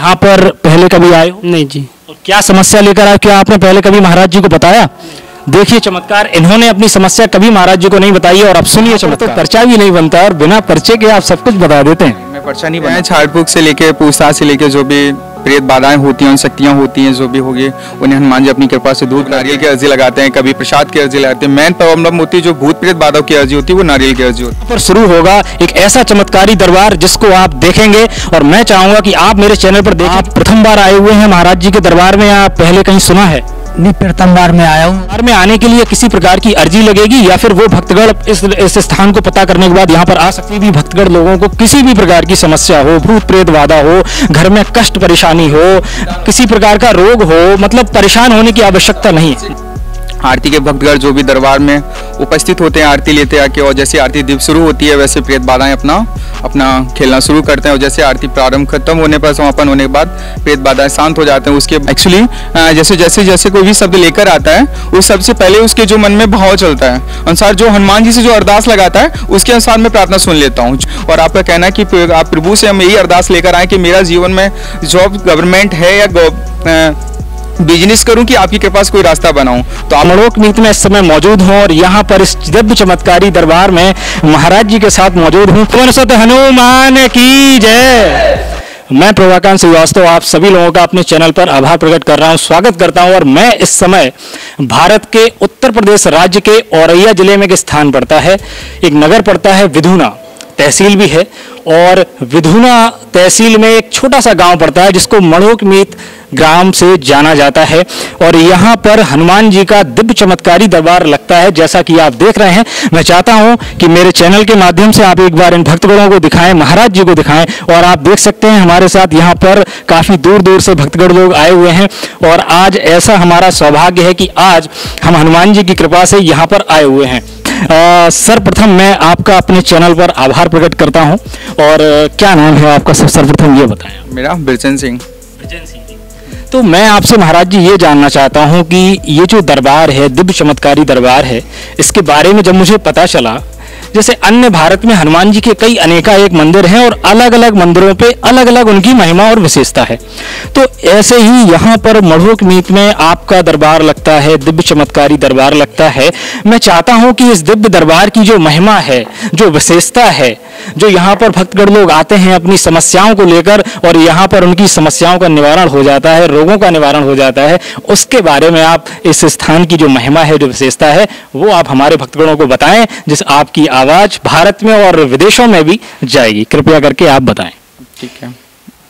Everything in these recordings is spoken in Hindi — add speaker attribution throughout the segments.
Speaker 1: यहाँ पर पहले कभी आए हो?
Speaker 2: नहीं जी।
Speaker 1: और क्या समस्या लेकर आए, क्या आपने पहले कभी महाराज जी को बताया? देखिए चमत्कार, इन्होंने अपनी समस्या कभी महाराज जी को नहीं बताई है और अब सुनिए चमत्कार। तो पर्चा भी नहीं बनता और बिना पर्चे के आप सब कुछ बता देते हैं।
Speaker 3: मैं पर्चा नहीं बनाया, झाड़ फूक से लेके पूछताछ से लेके जो भी प्रेत बाधाएं होती हैं, शक्तियां होती हैं, जो भी होगी उन्हें हनुमान जी अपनी कृपा से दूर, नारियल की अर्जी लगाते हैं, कभी प्रसाद की अर्जी लगाते हैं। मेन प्रॉब्लम होती है जो भूत प्रेत बाधाओं की अर्जी होती है वो नारियल की अर्जी होती है।
Speaker 1: पर शुरू होगा एक ऐसा चमत्कारी दरबार जिसको आप देखेंगे और मैं चाहूंगा कि आप मेरे चैनल पर देखें। आप प्रथम बार आए हुए हैं महाराज जी के दरबार में, आप पहले कहीं सुना है?
Speaker 2: नहीं, प्रथम बार में आया हूँ।
Speaker 1: दरबार में आने के लिए किसी प्रकार की अर्जी लगेगी या फिर वो भक्तगण इस स्थान को पता करने के बाद यहाँ पर आ सकती भी? भक्तगण लोगों को किसी भी प्रकार की समस्या हो, भूत प्रेत बाधा हो, घर में कष्ट परेशानी हो, किसी प्रकार का रोग हो, मतलब परेशान होने की आवश्यकता नहीं है।
Speaker 3: आरती के भक्तगण जो भी दरबार में उपस्थित होते हैं आरती लेते आके, और जैसे आरती दीप शुरू होती है वैसे प्रेत बाधाएं अपना खेलना शुरू करते हैं। और जैसे आरती प्रारंभ खत्म होने पर, समापन होने के बाद प्रेत बाधाएं शांत हो जाते हैं। उसके एक्चुअली जैसे कोई भी शब्द लेकर आता है उस सबसे पहले उसके जो मन में भाव चलता है अनुसार, जो हनुमान जी से जो अरदास लगाता है उसके अनुसार मैं प्रार्थना सुन लेता हूँ। और आपका कहना है कि आप प्रभु से हम यही अरदास लेकर आए कि मेरा जीवन में जॉब गवर्नमेंट है या बिजनेस करूं कि आपकी कृपा से कोई रास्ता बनाऊं।
Speaker 1: तो अमलोक मीत में इस समय मौजूद हूं और यहाँ पर इस दिव्य चमत्कारी दरबार में महाराज जी के साथ मौजूद हूं। सत हनुमान की जय। मैं प्रभाकांत श्रीवास्तव आप सभी लोगों का अपने चैनल पर आभार प्रकट कर रहा हूं, स्वागत करता हूं। और मैं इस समय भारत के उत्तर प्रदेश राज्य के औरैया जिले में एक स्थान पड़ता है, एक नगर पड़ता है, विधुना तहसील भी है। और विधुना तहसील में एक छोटा सा गांव पड़ता है जिसको मणोक मीत ग्राम से जाना जाता है। और यहाँ पर हनुमान जी का दिव्य चमत्कारी दरबार लगता है जैसा कि आप देख रहे हैं। मैं चाहता हूँ कि मेरे चैनल के माध्यम से आप एक बार इन भक्तगणों को दिखाएं, महाराज जी को दिखाएं। और आप देख सकते हैं हमारे साथ यहाँ पर काफी दूर दूर से भक्तगण लोग आए हुए हैं। और आज ऐसा हमारा सौभाग्य है कि आज हम हनुमान जी की कृपा से यहाँ पर आए हुए हैं। सर्वप्रथम मैं आपका अपने चैनल पर आभार प्रकट करता हूं। और क्या नाम है आपका, सर्वप्रथम ये बताएं।
Speaker 3: मेरा बिरचन सिंह।
Speaker 1: तो मैं आपसे महाराज जी ये जानना चाहता हूं कि ये जो दरबार है, दिव्य चमत्कारी दरबार है, इसके बारे में जब मुझे पता चला, जैसे अन्य भारत में हनुमान जी के कई अनेकाएक मंदिर हैं और अलग अलग मंदिरों पे अलग अलग उनकी महिमा और विशेषता है, तो ऐसे ही यहाँ पर मणोक मीत में आपका दरबार लगता है, दिव्य चमत्कारी दरबार लगता है। मैं चाहता हूँ कि इस दिव्य दरबार की जो महिमा है, जो विशेषता है, जो यहाँ पर भक्तगण लोग आते हैं अपनी समस्याओं को लेकर और यहाँ पर उनकी समस्याओं का निवारण हो जाता है, रोगों का निवारण हो जाता है, उसके बारे में आप इस स्थान की जो महिमा है, जो विशेषता है, वो आप हमारे भक्तगणों को बताएं, जिस आपकी आवाज भारत में और विदेशों में भी जाएगी। कृपया करके आप बताएं।
Speaker 3: ठीक है,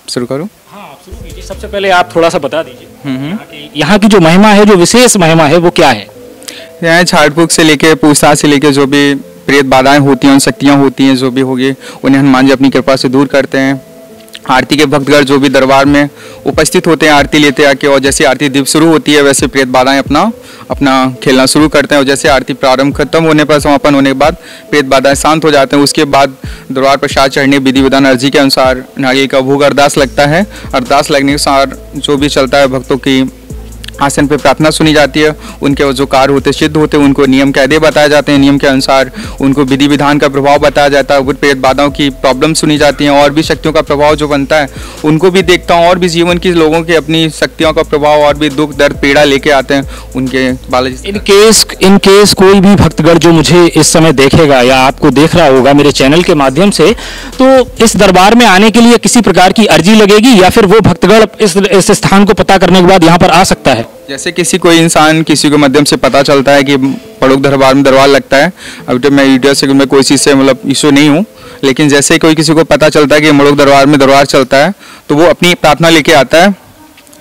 Speaker 3: शुरू करूं?
Speaker 1: हाँ, आप शुरू कीजिए। सबसे पहले आप थोड़ा सा बता दीजिए यहाँ की जो महिमा है, जो विशेष महिमा है, वो क्या है?
Speaker 3: यहाँ झाड़ फूक से लेके पूछताछ से लेके जो भी प्रेत बाधाएं होती हैं, शक्तियां होती हैं, जो भी होगी उन्हें हनुमान जी अपनी कृपा से दूर करते हैं। आरती के भक्तगण जो भी दरबार में उपस्थित होते हैं आरती लेते आके, और जैसे आरती दीप शुरू होती है वैसे प्रेत बाधाएं अपना खेलना शुरू करते हैं। और जैसे आरती प्रारंभ खत्म होने पर, समापन होने के बाद प्रेत बाधाएं शांत हो जाते हैं। उसके बाद दरबार प्रसाद चढ़ने विधि विधान अर्जी के अनुसार नारियल का भोग अरदास लगता है। अरदास लगने के साथ जो भी चलता है, भक्तों की आसन पे प्रार्थना सुनी जाती है, उनके जो कार्य होते सिद्ध होते हैं, उनको नियम कायदे बताए जाते हैं, नियम के अनुसार उनको विधि विधान का प्रभाव बताया जाता है, भूत प्रेत बाधाओं की प्रॉब्लम सुनी जाती हैं, और भी शक्तियों का प्रभाव जो बनता है उनको भी देखता हूँ। और भी जीवन की लोगों की अपनी शक्तियों का प्रभाव और भी दुख दर्द पीड़ा लेके आते हैं उनके बालाजी।
Speaker 1: इन केस कोई भी भक्तगण जो मुझे इस समय देखेगा या आपको देख रहा होगा मेरे चैनल के माध्यम से, तो इस दरबार में आने के लिए किसी प्रकार की अर्जी लगेगी या फिर वो भक्तगण इस स्थान को पता करने के बाद यहाँ पर आ सकता है?
Speaker 3: जैसे कोई इंसान किसी के माध्यम से पता चलता है कि पड़ोक दरबार में दरबार लगता है, अभी तो मैं वीडियो से मैं कोई चीज़ से मतलब इशू नहीं हूँ, लेकिन जैसे कोई किसी को पता चलता है कि मड़ोक दरबार में दरबार चलता है तो वो अपनी प्रार्थना लेके आता है।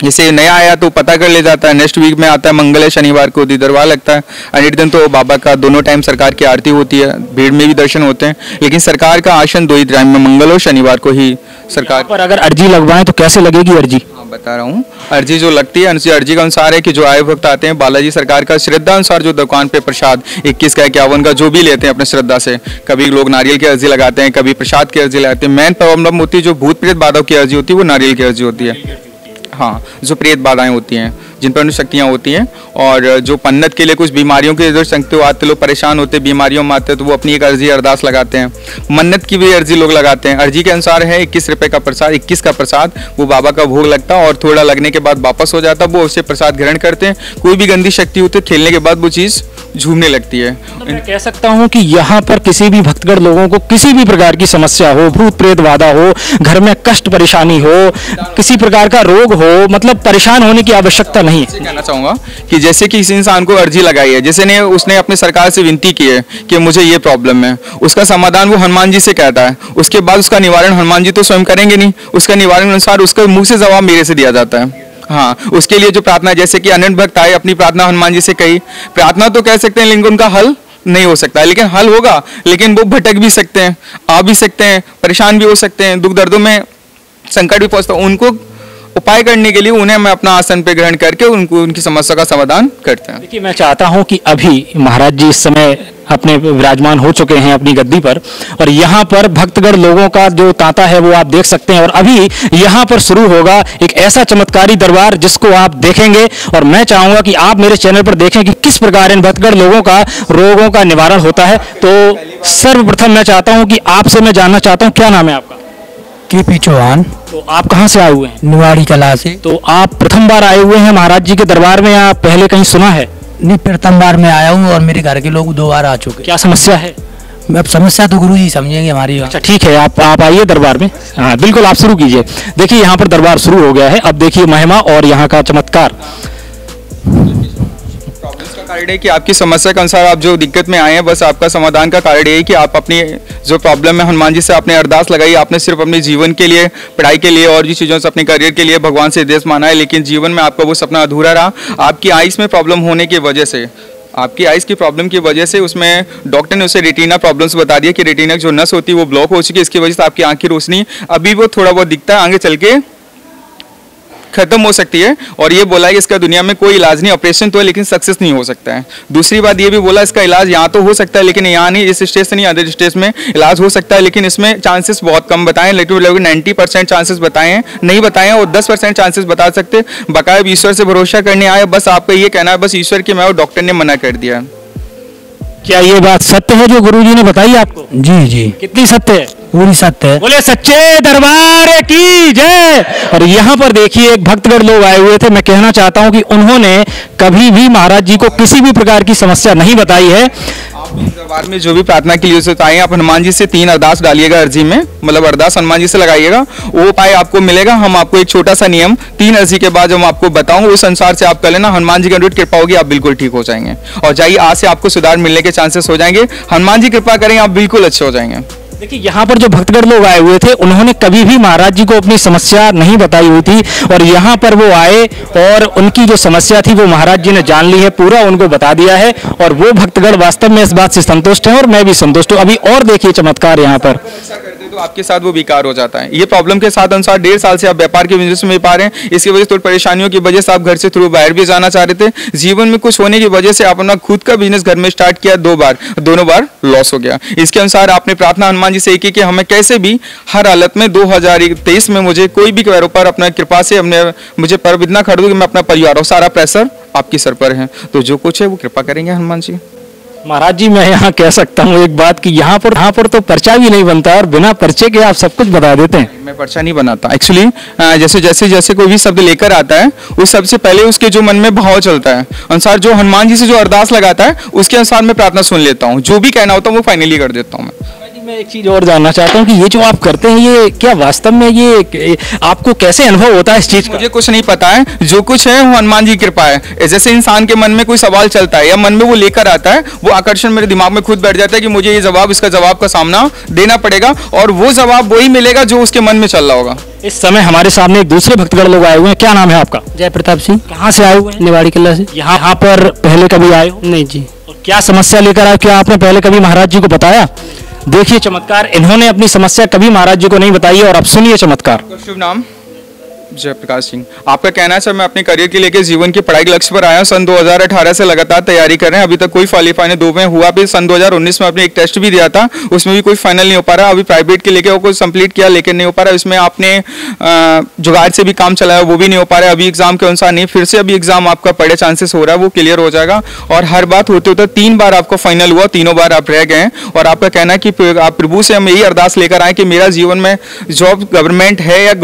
Speaker 3: जैसे नया आया तो पता कर ले जाता है, नेक्स्ट वीक में आता है, मंगल है, शनिवार को दरबार लगता है। अनिट दिन तो बाबा का दोनों टाइम सरकार की आरती होती है, भीड़ में भी दर्शन होते हैं, लेकिन सरकार का आसन दो ही टाइम में, मंगल और शनिवार को ही सरकार
Speaker 1: पर। अगर अर्जी लगवाएं तो कैसे लगेगी अर्जी?
Speaker 3: बता रहा हूँ, अर्जी जो लगती है अर्जी का अनुसार है कि जो आए भक्त आते हैं बालाजी सरकार का श्रद्धा अनुसार जो दुकान पे प्रसाद 21 का 51 का जो भी लेते हैं अपने श्रद्धा से, कभी लोग नारियल की अर्जी लगाते हैं, कभी प्रसाद की अर्जी लगाते हैं। मेन प्रॉब्लम होती है जो भूत प्रेत बाधाओं की अर्जी होती है वो नारियल की अर्जी होती है। हाँ, जो प्रेत बाधाएं होती हैं, जिन पर शक्तियाँ होती हैं, और जो पन्नत के लिए कुछ बीमारियों के जो शक्ति आते, लोग परेशान होते हैं, बीमारियों में आते हैं, तो वो अपनी एक अर्जी अरदास लगाते हैं। मन्नत की भी अर्जी लोग लगाते हैं। अर्जी के अनुसार है 21 रुपये का प्रसाद, 21 का प्रसाद वो बाबा का भोग लगता है और थोड़ा लगने के बाद वापस हो जाता है। वो उससे प्रसाद ग्रहण करते हैं। कोई भी गंदी शक्ति होती है, खेलने के बाद वो चीज़ झूमने लगती है।
Speaker 1: मैं कह सकता हूँ कि यहाँ पर किसी भी भक्तगण लोगों को किसी भी प्रकार की समस्या हो, भूत प्रेत बाधा हो, घर में कष्ट परेशानी हो, किसी प्रकार का रोग हो, मतलब परेशान होने की आवश्यकता नहीं है।
Speaker 3: कहना चाहूँगा कि जैसे कि किसी इंसान को अर्जी लगाई है, जैसे ने उसने अपने सरकार से विनती की है कि मुझे ये प्रॉब्लम है, उसका समाधान वो हनुमान जी से कहता है। उसके बाद उसका निवारण हनुमान जी तो स्वयं करेंगे नहीं, उसका निवारण अनुसार उसका मुँह से जवाब मेरे से दिया जाता है। हाँ, उसके लिए जो प्रार्थना, जैसे कि अनंत भक्त आए, अपनी प्रार्थना हनुमान जी से कही, प्रार्थना तो कह सकते हैं लेकिन उनका हल नहीं हो सकता है। लेकिन हल होगा, लेकिन वो भटक भी सकते हैं, आ भी सकते हैं, परेशान भी हो सकते हैं, दुख दर्दों में संकट भी पहुंचता है। उनको उपाय करने के लिए उन्हें मैं अपना आसन पे ग्रहण करके उनको उनकी समस्या का समाधान करते हैं।
Speaker 1: देखिए, मैं चाहता हूं कि अभी महाराज जी इस समय अपने विराजमान हो चुके हैं अपनी गद्दी पर, और यहाँ पर भक्तगण लोगों का जो तांता है वो आप देख सकते हैं। और अभी यहाँ पर शुरू होगा एक ऐसा चमत्कारी दरबार जिसको आप देखेंगे, और मैं चाहूंगा कि आप मेरे चैनल पर देखें कि किस प्रकार इन भक्तगण लोगों का रोगों का निवारण होता है। तो सर्वप्रथम मैं चाहता हूँ कि आपसे मैं जानना चाहता हूँ, क्या नाम है आपका?
Speaker 2: KP चौहान,
Speaker 1: तो आप कहाँ से आए हुए हैं?
Speaker 2: निवाड़ी कला से।
Speaker 1: तो आप प्रथम बार आए हुए हैं महाराज जी के दरबार में, या पहले कहीं सुना है?
Speaker 2: नहीं, प्रथम बार मैं आया हूँ और मेरे घर के लोग 2 बार आ चुके।
Speaker 1: क्या समस्या है?
Speaker 2: अब समस्या तो गुरु जी समझेंगे हमारी।
Speaker 1: अच्छा, ठीक है, आप आइए दरबार में। हाँ बिल्कुल, आप शुरू कीजिए। देखिए, यहाँ पर दरबार शुरू हो गया है। अब देखिए महिमा और यहाँ का चमत्कार।
Speaker 3: प्रॉब्लम्स का कारण है कि आपकी समस्या के अनुसार आप जो दिक्कत में आए हैं, बस आपका समाधान का कारण ये है कि आप अपनी जो प्रॉब्लम है हनुमान जी से आपने अरदास लगाई। आपने सिर्फ अपने जीवन के लिए, पढ़ाई के लिए और भी चीज़ों से, अपने करियर के लिए भगवान से आदेश माना है, लेकिन जीवन में आपका वो सपना अधूरा रहा। आपकी आइस में प्रॉब्लम होने की वजह से, आपकी आइस की प्रॉब्लम की वजह से, उसमें डॉक्टर ने उसे रेटिना प्रॉब्लम्स बता दिया कि रेटिना जो नस होती है वो ब्लॉक हो चुकी है। इसकी वजह से आपकी आँख की रोशनी अभी वो थोड़ा बहुत दिखता है, आगे चल के खत्म हो सकती है। और ये बोला है कि इसका दुनिया में कोई इलाज नहीं, ऑपरेशन तो है लेकिन सक्सेस नहीं हो सकता है। दूसरी बात ये भी बोला, इसका इलाज यहाँ तो हो सकता है लेकिन यहाँ नहीं, इस स्टेज से नहीं, अदर स्टेज में इलाज हो सकता है, लेकिन इसमें चांसेस बहुत कम बताएं। लगभग 90% चांसेस बताए हैं, नहीं बताए हैं, और 10% चांसेस बता सकते। बाकायदा ईश्वर से भरोसा करने आए, बस आपका ये कहना है बस ईश्वर की मैं, और डॉक्टर ने मना कर दिया।
Speaker 1: क्या ये बात सत्य है जो गुरुजी ने बताई आपको?
Speaker 2: जी जी,
Speaker 1: कितनी सत्य है?
Speaker 2: पूरी सत्य है।
Speaker 1: बोले सच्चे दरबार की जय। और यहाँ पर देखिए एक भक्तगण लोग आए हुए थे। मैं कहना चाहता हूँ कि उन्होंने कभी भी महाराज जी को किसी भी प्रकार की समस्या नहीं बताई है।
Speaker 3: दरबार में जो भी प्रार्थना के लिए बताएं, आप हनुमान जी से 3 अरदास डालिएगा अर्जी में, मतलब अरदास हनुमान जी से लगाइएगा, वो उपाय आपको मिलेगा। हम आपको एक छोटा सा नियम 3 अर्जी के बाद हम आपको बताऊंगा, उस अनुसार से आप कर लेना। हनुमान जी की अनुरूप कृपा होगी, आप बिल्कुल ठीक हो जाएंगे। और जाइए, आज से आपको सुधार मिलने के चांसेस हो जाएंगे। हनुमान जी कृपा करेंगे, आप बिल्कुल अच्छे हो जाएंगे।
Speaker 1: देखिए, यहाँ पर जो भक्तगण लोग आए हुए थे उन्होंने कभी भी महाराज जी को अपनी समस्या नहीं बताई हुई थी, और यहाँ पर वो आए और उनकी जो समस्या थी वो महाराज जी ने जान ली है, पूरा उनको बता दिया है। और वो भक्तगण वास्तव में इस बात से संतुष्ट हैं और मैं भी संतुष्ट हूँ। अभी और देखिए चमत्कार यहाँ पर।
Speaker 3: तो आपके साथ वो बेकार हो जाता है। ये प्रॉब्लम के साथ अनुसार 1.5 साल से आप व्यापार के बिजनेस में पा रहे हैं, इसकी वजह से थोड़ी परेशानियों की वजह से आप घर से थ्रू बाहर भी जाना चाह रहे थे। जीवन में कुछ होने की वजह से आप अपना खुद का बिजनेस घर में स्टार्ट किया, 2 बार, दोनों बार लॉस हो गया। इसके अनुसार आपने प्रार्थना हनुमान जी से की कि हमें कैसे भी हर हालत में 2023 में मुझे कोई भी पर अपना कृपा से मुझे पर इतना खड़ दूं कि मैं अपना परिवार, और सारा प्रेशर आपकी सर पर है, तो जो कुछ है वो कृपा करेंगे हनुमान जी।
Speaker 1: महाराज जी, मैं यहाँ कह सकता हूँ एक बात कि यहाँ पर तो पर्चा भी नहीं बनता, और बिना पर्चे के आप सब कुछ बता देते हैं।
Speaker 3: मैं पर्चा नहीं बनाता एक्चुअली। जैसे कोई भी शब्द लेकर आता है, उस सबसे पहले उसके जो मन में भाव चलता है अनुसार, जो हनुमान जी से जो अरदास लगाता है उसके अनुसार मैं प्रार्थना सुन लेता हूँ। जो भी कहना होता है वो फाइनली कर देता हूँ
Speaker 1: मैं एक चीज और जानना चाहता हूँ कि ये जो आप करते हैं, ये क्या वास्तव में ये आपको कैसे अनुभव होता है इस चीज का?
Speaker 3: मुझे कुछ नहीं पता है, जो कुछ है वो हनुमान जी की कृपा है। जैसे इंसान के मन में कोई सवाल चलता है या मन में वो लेकर आता है, वो आकर्षण मेरे दिमाग में खुद बैठ जाता है कि मुझे ये जवाब, इसका जवाब का सामना देना पड़ेगा, और वो जवाब वही मिलेगा जो उसके मन में चल रहा होगा।
Speaker 1: इस समय हमारे सामने एक दूसरे भक्तगण लोग आए हुए हैं। क्या नाम है आपका?
Speaker 2: जय प्रताप सिंह।
Speaker 1: कहाँ से आए हुए हैं?
Speaker 2: निवाड़ी किला से।
Speaker 1: यहाँ पर पहले कभी आए हो?
Speaker 2: नहीं जी।
Speaker 1: और क्या समस्या लेकर आए? क्या आपने पहले कभी महाराज जी को बताया? देखिए चमत्कार, इन्होंने अपनी समस्या कभी महाराज जी को नहीं बताई है, और अब सुनिए चमत्कार।
Speaker 3: शुभ नाम? जयप्रकाश सिंह, आपका कहना है सर मैं अपने करियर के लेके जीवन की पढ़ाई के लक्ष्य पर आया हूँ। सन 2018 से लगातार तैयारी कर रहे हैं, अभी तक कोई क्वालिफाई नहीं, 2 में हुआ भी। सन 2019 में आपने एक टेस्ट भी दिया था, उसमें भी कोई फाइनल नहीं हो पा रहा। अभी प्राइवेट के लेके वो कुछ कंप्लीट किया लेकिन नहीं हो पा रहा। इसमें आपने जुगाड़ से भी काम चलाया, वो भी नहीं हो पा रहा है। अभी एग्जाम के अनुसार नहीं, फिर से अभी एग्जाम आपका बड़े चांसेस हो रहा है वो क्लियर हो जाएगा। और हर बात होते होते 3 बार आपको फाइनल हुआ, तीनों बार आप रह गए हैं। और आपका कहना है कि आप प्रभु से हम यही अरदास लेकर आए कि मेरा जीवन में जॉब गवर्नमेंट है या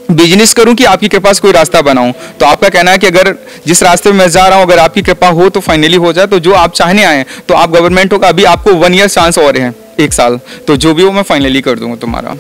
Speaker 3: बिजनेस करूं कि आपकी कृपा से कोई रास्ता बनाऊं। तो आपका कहना है कि अगर जिस रास्ते में मैं जा रहा हूं अगर आपकी कृपा हो तो फाइनली हो जाए। तो जो आप चाहने आए तो आप गवर्नमेंट हो का अभी आपको 1 ईयर चांस और है, 1 साल, तो जो भी हो मैं फाइनली कर दूंगा तुम्हारा।